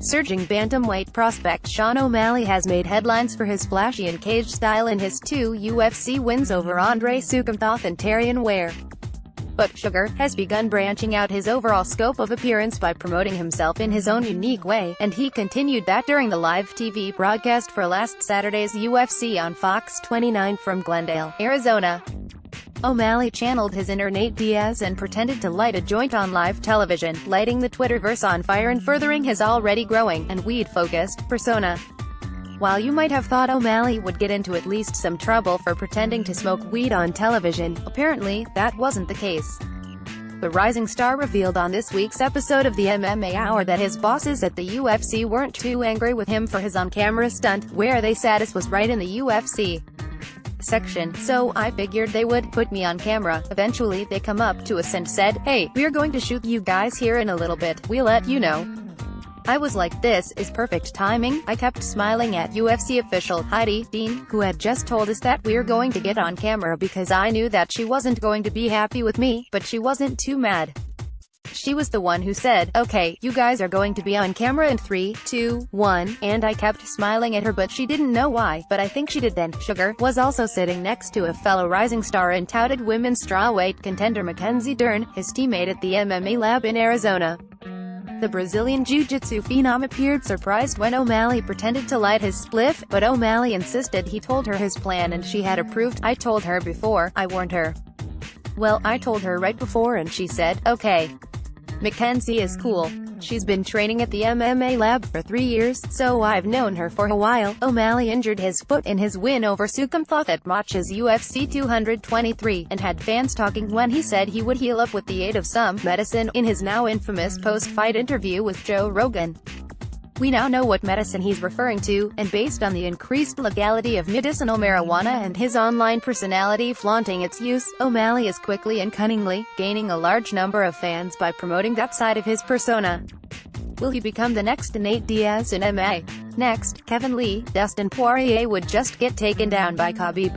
Surging bantamweight prospect Sean O'Malley has made headlines for his flashy and caged style in his 2 UFC wins over Andre Sukumthoth and Terrion Ware. But Sugar has begun branching out his overall scope of appearance by promoting himself in his own unique way, and he continued that during the live TV broadcast for last Saturday's UFC on Fox 29 from Glendale, Arizona. O'Malley channeled his inner Nate Diaz and pretended to light a joint on live television, lighting the Twitterverse on fire and furthering his already growing, and weed-focused, persona. While you might have thought O'Malley would get into at least some trouble for pretending to smoke weed on television, apparently, that wasn't the case. The rising star revealed on this week's episode of the MMA Hour that his bosses at the UFC weren't too angry with him for his on-camera stunt, where they said it was right in the UFC section, so I figured they would put me on camera. Eventually they come up to us and said, "Hey, we're going to shoot you guys here in a little bit, we'll let you know." I was like, this is perfect timing. I kept smiling at UFC official Heidi Dean, who had just told us that we're going to get on camera, because I knew that she wasn't going to be happy with me, but she wasn't too mad. She was the one who said, "Okay, you guys are going to be on camera in 3, 2, 1, and I kept smiling at her, but she didn't know why, but I think she did then. Sugar was also sitting next to a fellow rising star and touted women's strawweight contender Mackenzie Dern, his teammate at the MMA lab in Arizona. The Brazilian Jiu-Jitsu phenom appeared surprised when O'Malley pretended to light his spliff, but O'Malley insisted he told her his plan and she had approved. "I told her before, I warned her." "Well, I told her right before and she said, okay." Mackenzie is cool. She's been training at the MMA lab for 3 years, so I've known her for a while. O'Malley injured his foot in his win over Sukumthoth at March's UFC 223, and had fans talking when he said he would heal up with the aid of some medicine, in his now infamous post-fight interview with Joe Rogan. We now know what medicine he's referring to, and based on the increased legality of medicinal marijuana and his online personality flaunting its use, O'Malley is quickly and cunningly gaining a large number of fans by promoting that side of his persona. Will he become the next Nate Diaz in MMA? Next, Kevin Lee, Dustin Poirier would just get taken down by Khabib.